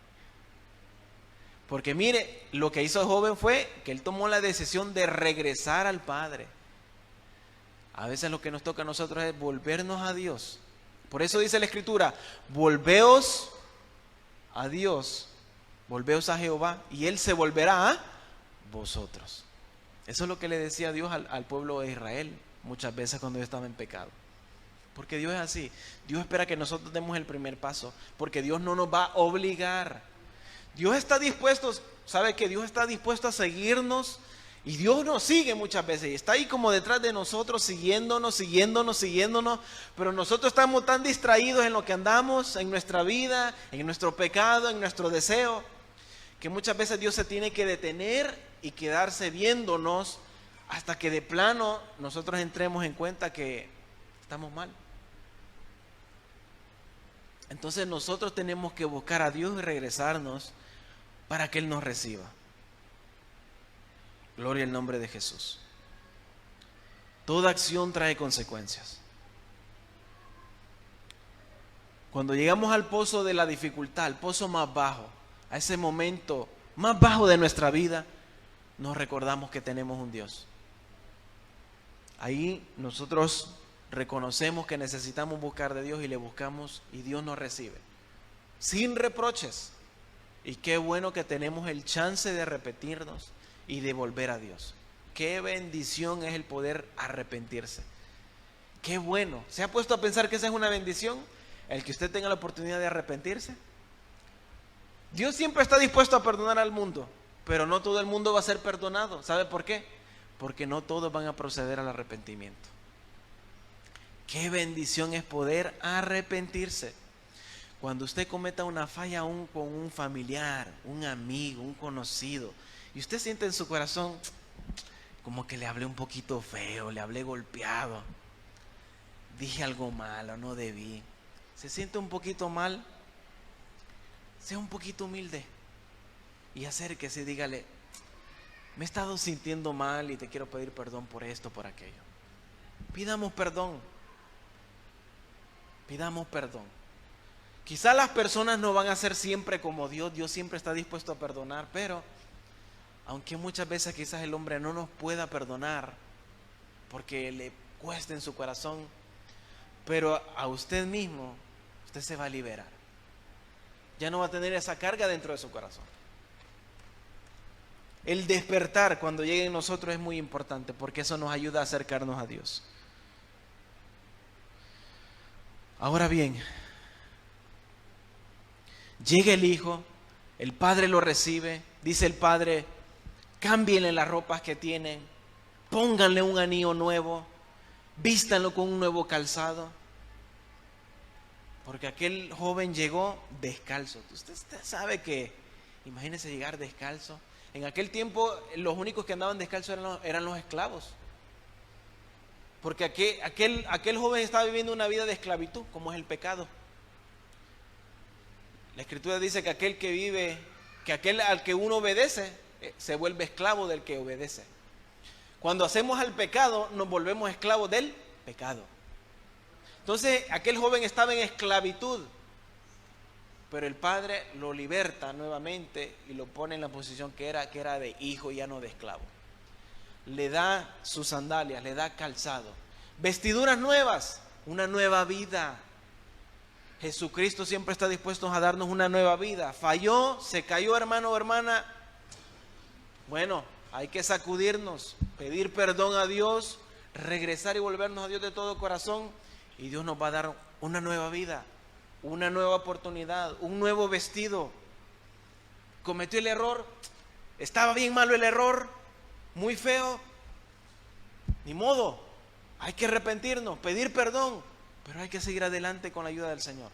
Porque mire, lo que hizo el joven fue que él tomó la decisión de regresar al Padre. A veces lo que nos toca a nosotros es volvernos a Dios. Por eso dice la Escritura, volveos a Dios, volveos a Jehová, y Él se volverá a vosotros. Eso es lo que le decía Dios al pueblo de Israel muchas veces cuando estaba en pecado. Porque Dios es así. Dios espera que nosotros demos el primer paso, porque Dios no nos va a obligar. Dios está dispuesto, ¿sabe que Dios está dispuesto a seguirnos? Y Dios nos sigue muchas veces y está ahí como detrás de nosotros, siguiéndonos, pero nosotros estamos tan distraídos en lo que andamos, en nuestra vida, en nuestro pecado, en nuestro deseo, que muchas veces Dios se tiene que detener y quedarse viéndonos hasta que de plano nosotros entremos en cuenta que estamos mal. Entonces nosotros tenemos que buscar a Dios y regresarnos para que Él nos reciba. Gloria al nombre de Jesús. Toda acción trae consecuencias. Cuando llegamos al pozo de la dificultad, al pozo más bajo, a ese momento más bajo de nuestra vida, nos recordamos que tenemos un Dios. Ahí nosotros reconocemos que necesitamos buscar de Dios y le buscamos y Dios nos recibe. Sin reproches. Y qué bueno que tenemos el chance de arrepentirnos y de volver a Dios. Qué bendición es el poder arrepentirse. Qué bueno. ¿Se ha puesto a pensar que esa es una bendición? El que usted tenga la oportunidad de arrepentirse. Dios siempre está dispuesto a perdonar al mundo, pero no todo el mundo va a ser perdonado. ¿Sabe por qué? Porque no todos van a proceder al arrepentimiento. Qué bendición es poder arrepentirse. Cuando usted cometa una falla aún con un familiar, un amigo, un conocido, y usted siente en su corazón como que le hablé un poquito feo, le hablé golpeado, dije algo malo, no debí, se siente un poquito mal, sea un poquito humilde y acérquese y dígale, me he estado sintiendo mal y te quiero pedir perdón por esto, por aquello. Pidamos perdón. Pidamos perdón. Quizá las personas no van a ser siempre como Dios. Dios siempre está dispuesto a perdonar, pero aunque muchas veces quizás el hombre no nos pueda perdonar porque le cuesta en su corazón, pero a usted mismo, usted se va a liberar. Ya no va a tener esa carga dentro de su corazón. El despertar cuando llegue en nosotros es muy importante porque eso nos ayuda a acercarnos a Dios. Ahora bien, llega el hijo, el padre lo recibe, dice el padre, cámbienle las ropas que tienen, pónganle un anillo nuevo, vístanlo con un nuevo calzado. Porque aquel joven llegó descalzo. Usted sabe que, imagínese llegar descalzo. En aquel tiempo los únicos que andaban descalzos eran los esclavos. Porque aquel joven estaba viviendo una vida de esclavitud, como es el pecado. La Escritura dice que aquel al que uno obedece, se vuelve esclavo del que obedece. Cuando hacemos al pecado, nos volvemos esclavos del pecado. Entonces, aquel joven estaba en esclavitud, pero el padre lo liberta nuevamente y lo pone en la posición que era de hijo, ya no de esclavo. Le da sus sandalias, le da calzado, vestiduras nuevas, una nueva vida. Jesucristo siempre está dispuesto a darnos una nueva vida. Falló, se cayó, hermano o hermana. Bueno, hay que sacudirnos, pedir perdón a Dios, regresar y volvernos a Dios de todo corazón, y Dios nos va a dar una nueva vida, una nueva oportunidad, un nuevo vestido. Cometió el error, estaba bien malo el error, muy feo, ni modo, hay que arrepentirnos, pedir perdón, pero hay que seguir adelante con la ayuda del Señor.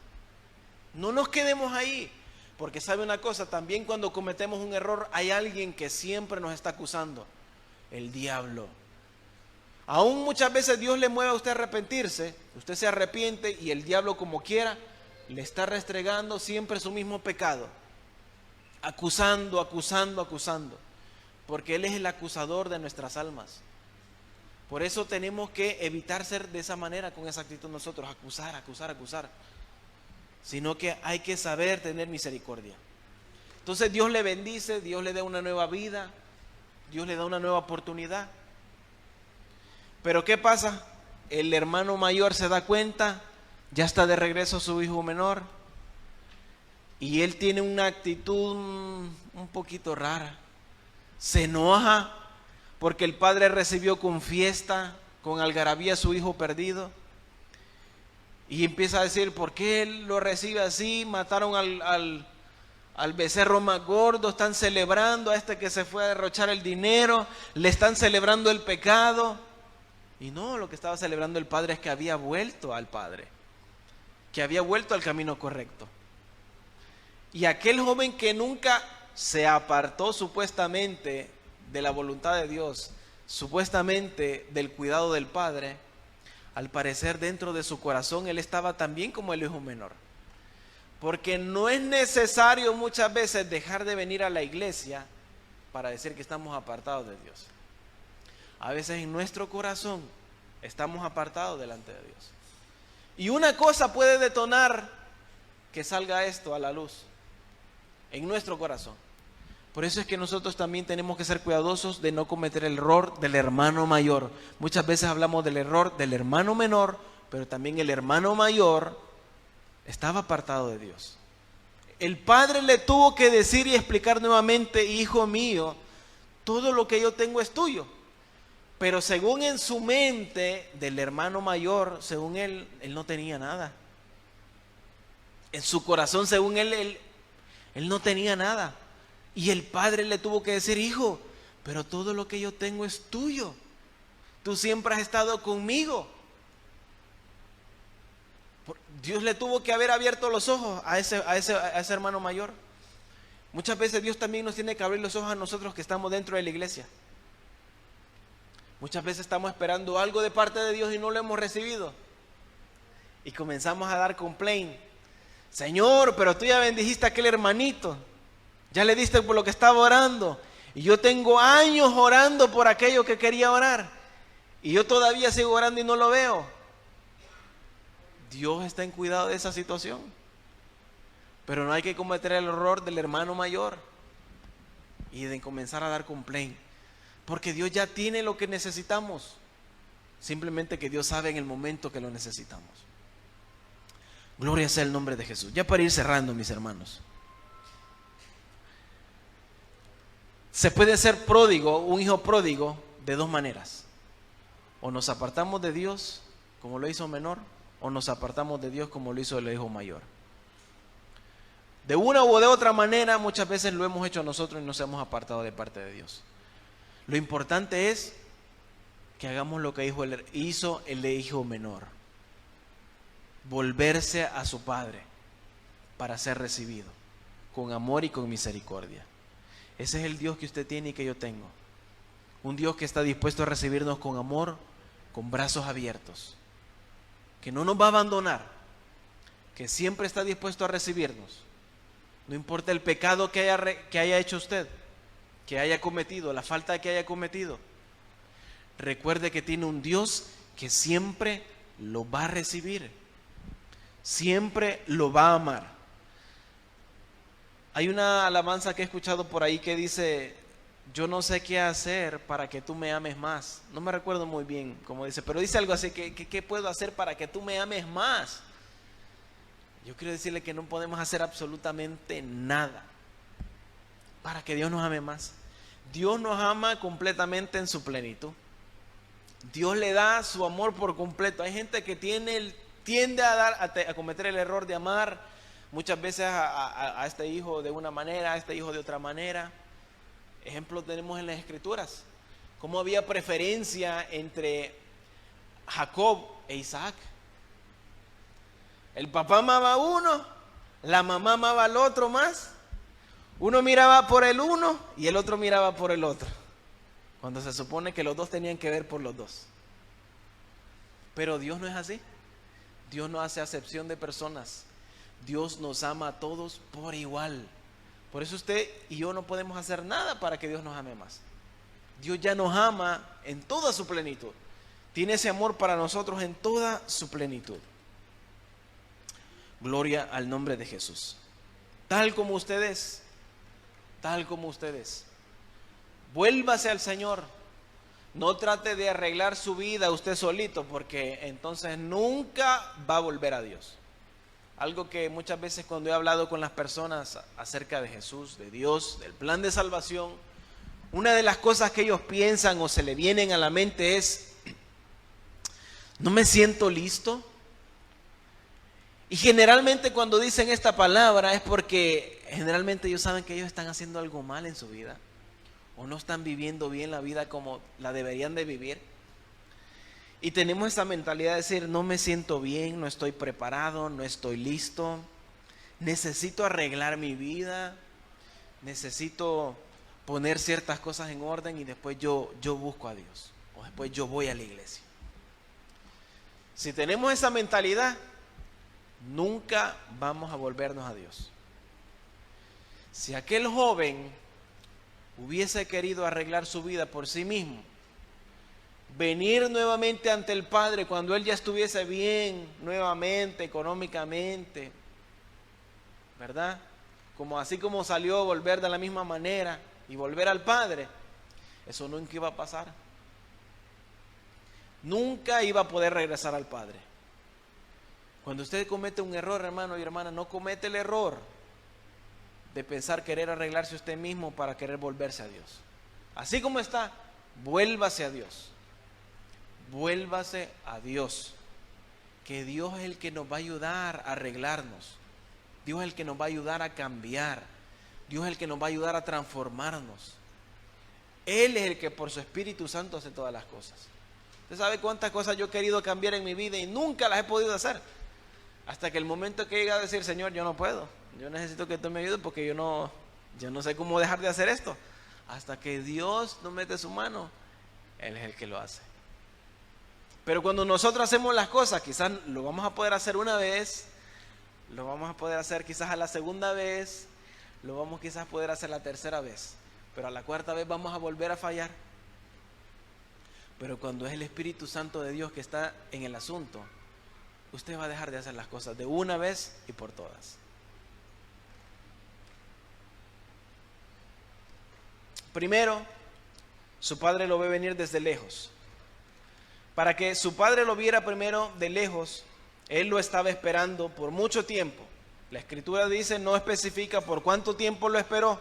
No nos quedemos ahí, porque sabe una cosa, también cuando cometemos un error hay alguien que siempre nos está acusando, el diablo. Aún muchas veces Dios le mueve a usted a arrepentirse, usted se arrepiente y el diablo como quiera le está restregando siempre su mismo pecado, acusando, porque Él es el acusador de nuestras almas. Por eso tenemos que evitar ser de esa manera, con esa actitud nosotros, acusar, sino que hay que saber tener misericordia. Entonces Dios le bendice, Dios le da una nueva vida, Dios le da una nueva oportunidad. Pero ¿qué pasa? El hermano mayor se da cuenta, ya está de regreso su hijo menor, y él tiene una actitud un poquito rara. Se enoja porque el padre recibió con fiesta, con algarabía a su hijo perdido, y empieza a decir, ¿por qué él lo recibe así? Mataron al becerro más gordo, están celebrando a este que se fue a derrochar el dinero, le están celebrando el pecado. Y no, lo que estaba celebrando el padre es que había vuelto al Padre, que había vuelto al camino correcto. Y aquel joven que nunca se apartó supuestamente de la voluntad de Dios, supuestamente del cuidado del Padre, al parecer dentro de su corazón él estaba también como el hijo menor. Porque no es necesario muchas veces dejar de venir a la iglesia para decir que estamos apartados de Dios. A veces en nuestro corazón estamos apartados delante de Dios. Y una cosa puede detonar que salga esto a la luz en nuestro corazón. Por eso es que nosotros también tenemos que ser cuidadosos de no cometer el error del hermano mayor. Muchas veces hablamos del error del hermano menor, pero también el hermano mayor estaba apartado de Dios. El padre le tuvo que decir y explicar nuevamente, hijo mío, todo lo que yo tengo es tuyo. Pero según en su mente del hermano mayor, según él no tenía nada. En su corazón, según él no tenía nada. Y el padre le tuvo que decir, hijo, pero todo lo que yo tengo es tuyo. Tú siempre has estado conmigo. Dios le tuvo que haber abierto los ojos a ese hermano mayor. Muchas veces Dios también nos tiene que abrir los ojos a nosotros que estamos dentro de la iglesia. Muchas veces estamos esperando algo de parte de Dios y no lo hemos recibido. Y comenzamos a dar complaint. Señor, pero tú ya bendijiste a aquel hermanito. Ya le diste por lo que estaba orando. Y yo tengo años orando por aquello que quería orar. Y yo todavía sigo orando y no lo veo. Dios está en cuidado de esa situación. Pero no hay que cometer el error del hermano mayor y de comenzar a dar complaint. Porque Dios ya tiene lo que necesitamos. Simplemente que Dios sabe en el momento que lo necesitamos. Gloria sea el nombre de Jesús. Ya para ir cerrando, mis hermanos. Se puede ser pródigo, un hijo pródigo, de dos maneras. O nos apartamos de Dios, como lo hizo menor, o nos apartamos de Dios, como lo hizo el hijo mayor. De una u de otra manera, muchas veces lo hemos hecho nosotros y nos hemos apartado de parte de Dios. Lo importante es que hagamos lo que hizo el hijo menor. Volverse a su padre para ser recibido con amor y con misericordia. Ese es el Dios que usted tiene y que yo tengo. Un Dios que está dispuesto a recibirnos con amor, con brazos abiertos, que no nos va a abandonar, que siempre está dispuesto a recibirnos. No importa el pecado que haya hecho usted, que haya cometido, la falta que haya cometido. Recuerde que tiene un Dios que siempre lo va a recibir, siempre lo va a amar. Hay una alabanza que he escuchado por ahí que dice: yo no sé qué hacer para que tú me ames más. No me recuerdo muy bien cómo dice, pero dice algo así: ¿qué puedo hacer para que tú me ames más? Yo quiero decirle que no podemos hacer absolutamente nada para que Dios nos ame más. Dios nos ama completamente en su plenitud. Dios le da su amor por completo. Hay gente que tiende a cometer el error de amar muchas veces a este hijo de una manera, a este hijo de otra manera. Ejemplo tenemos en las Escrituras, cómo había preferencia entre Jacob e Isaac. El papá amaba a uno, la mamá amaba al otro más. Uno miraba por el uno y el otro miraba por el otro, cuando se supone que los dos tenían que ver por los dos. Pero Dios no es así. Dios no hace acepción de personas. Dios nos ama a todos por igual. Por eso usted y yo no podemos hacer nada para que Dios nos ame más. Dios ya nos ama en toda su plenitud. Tiene ese amor para nosotros en toda su plenitud. Gloria al nombre de Jesús. Tal como ustedes, tal como ustedes. Vuélvase al Señor. No trate de arreglar su vida usted solito, porque entonces nunca va a volver a Dios. Algo que muchas veces cuando he hablado con las personas acerca de Jesús, de Dios, del plan de salvación, una de las cosas que ellos piensan o se le vienen a la mente es: no me siento listo. Y generalmente cuando dicen esta palabra es porque generalmente ellos saben que ellos están haciendo algo mal en su vida, o no están viviendo bien la vida como la deberían de vivir. Y tenemos esa mentalidad de decir: no me siento bien, no estoy preparado, no estoy listo, necesito arreglar mi vida, necesito poner ciertas cosas en orden y después yo busco a Dios, o después yo voy a la iglesia. Si tenemos esa mentalidad, nunca vamos a volvernos a Dios. Si aquel joven hubiese querido arreglar su vida por sí mismo, venir nuevamente ante el Padre cuando él ya estuviese bien nuevamente económicamente, ¿verdad? Así como salió, volver de la misma manera y volver al Padre, eso nunca iba a pasar. Nunca iba a poder regresar al Padre. Cuando usted comete un error, hermano y hermana, no comete el error de pensar querer arreglarse usted mismo para querer volverse a Dios. Así como está, vuélvase a Dios. Vuélvase a Dios. Que Dios es el que nos va a ayudar a arreglarnos. Dios es el que nos va a ayudar a cambiar. Dios es el que nos va a ayudar a transformarnos. Él es el que por su Espíritu Santo hace todas las cosas. Usted sabe cuántas cosas yo he querido cambiar en mi vida y nunca las he podido hacer. Hasta que el momento que llega a decir: Señor, yo no puedo. Yo necesito que tú me ayudes porque yo no sé cómo dejar de hacer esto. Hasta que Dios nos mete su mano, Él es el que lo hace. Pero cuando nosotros hacemos las cosas, quizás lo vamos a poder hacer una vez, lo vamos a poder hacer quizás a la segunda vez, lo vamos quizás a poder hacer la tercera vez, pero a la cuarta vez vamos a volver a fallar. Pero cuando es el Espíritu Santo de Dios que está en el asunto, usted va a dejar de hacer las cosas de una vez y por todas. Primero, su padre lo ve venir desde lejos. Para que su padre lo viera primero de lejos, él lo estaba esperando por mucho tiempo. La Escritura dice, no especifica por cuánto tiempo lo esperó,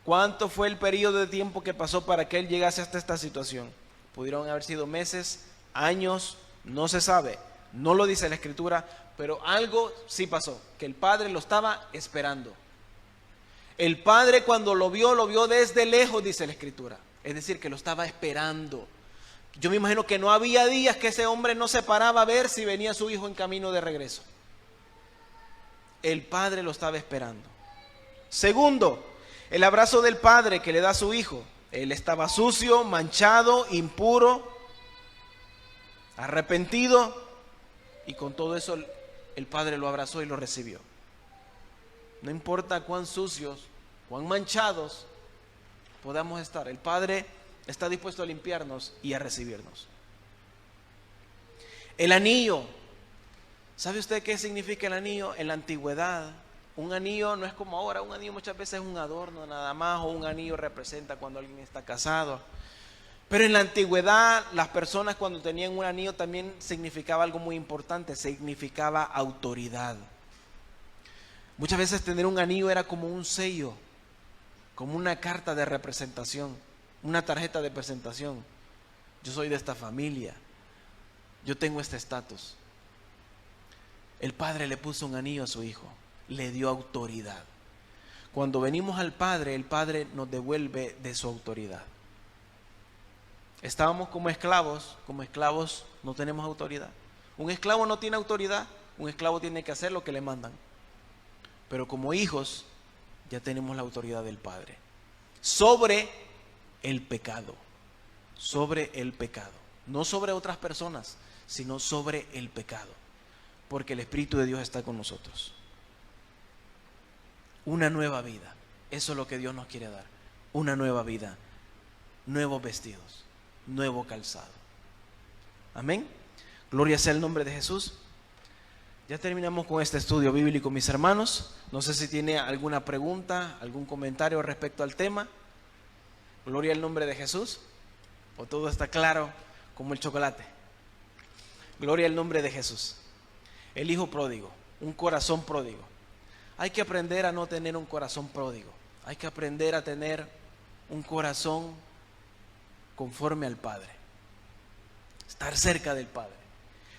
cuánto fue el periodo de tiempo que pasó para que él llegase hasta esta situación. Pudieron haber sido meses, años, no se sabe, no lo dice la Escritura, pero algo sí pasó, que el padre lo estaba esperando. El padre cuando lo vio desde lejos, dice la Escritura, es decir, que lo estaba esperando. Yo me imagino que no había días que ese hombre no se paraba a ver si venía su hijo en camino de regreso. El padre lo estaba esperando. Segundo, El abrazo del padre que le da a su hijo. Él estaba sucio, manchado, impuro, arrepentido, y con todo eso el padre lo abrazó y lo recibió. No importa cuán sucios, cuán manchados podamos estar, el padre está dispuesto a limpiarnos y a recibirnos. El anillo. ¿Sabe usted qué significa el anillo? En la antigüedad, un anillo no es como ahora. Un anillo muchas veces es un adorno nada más, o un anillo representa cuando alguien está casado. Pero en la antigüedad, las personas cuando tenían un anillo también significaba algo muy importante, significaba autoridad. Muchas veces tener un anillo era como un sello, como una carta de representación, una tarjeta de presentación. Yo soy de esta familia, yo tengo este estatus. El padre le puso un anillo a su hijo, le dio autoridad. Cuando venimos al padre, el padre nos devuelve de su autoridad. Estábamos como esclavos no tenemos autoridad. Un esclavo no tiene autoridad, un esclavo tiene que hacer lo que le mandan. Pero como hijos ya tenemos la autoridad del Padre sobre el pecado, no sobre otras personas, sino sobre el pecado, porque el Espíritu de Dios está con nosotros. Una nueva vida, eso es lo que Dios nos quiere dar, una nueva vida, nuevos vestidos, nuevo calzado. Amén. Gloria sea el nombre de Jesús. Ya terminamos con este estudio bíblico, mis hermanos. No sé si tiene alguna pregunta, algún comentario respecto al tema. Gloria al nombre de Jesús. ¿O todo está claro como el chocolate? Gloria al nombre de Jesús. El hijo pródigo, un corazón pródigo. Hay que aprender a no tener un corazón pródigo. Hay que aprender a tener un corazón conforme al Padre. Estar cerca del Padre.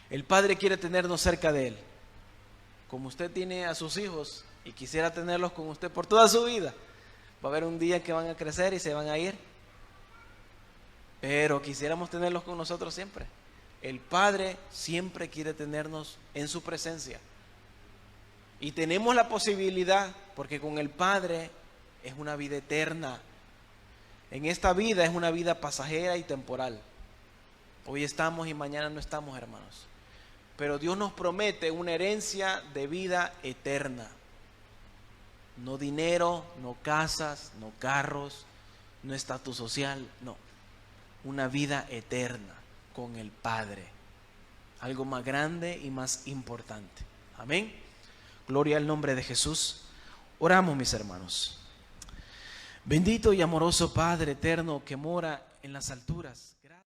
El Padre quiere tenernos cerca de Él. Como usted tiene a sus hijos y quisiera tenerlos con usted por toda su vida, va a haber un día que van a crecer y se van a ir, pero quisiéramos tenerlos con nosotros siempre. El Padre siempre quiere tenernos en su presencia y tenemos la posibilidad, porque con el Padre es una vida eterna. En esta vida es una vida pasajera y temporal. Hoy estamos y mañana no estamos, hermanos. Pero Dios nos promete una herencia de vida eterna. No dinero, no casas, no carros, no estatus social, no. Una vida eterna con el Padre. Algo más grande y más importante. Amén. Gloria al nombre de Jesús. Oramos, mis hermanos. Bendito y amoroso Padre eterno que mora en las alturas.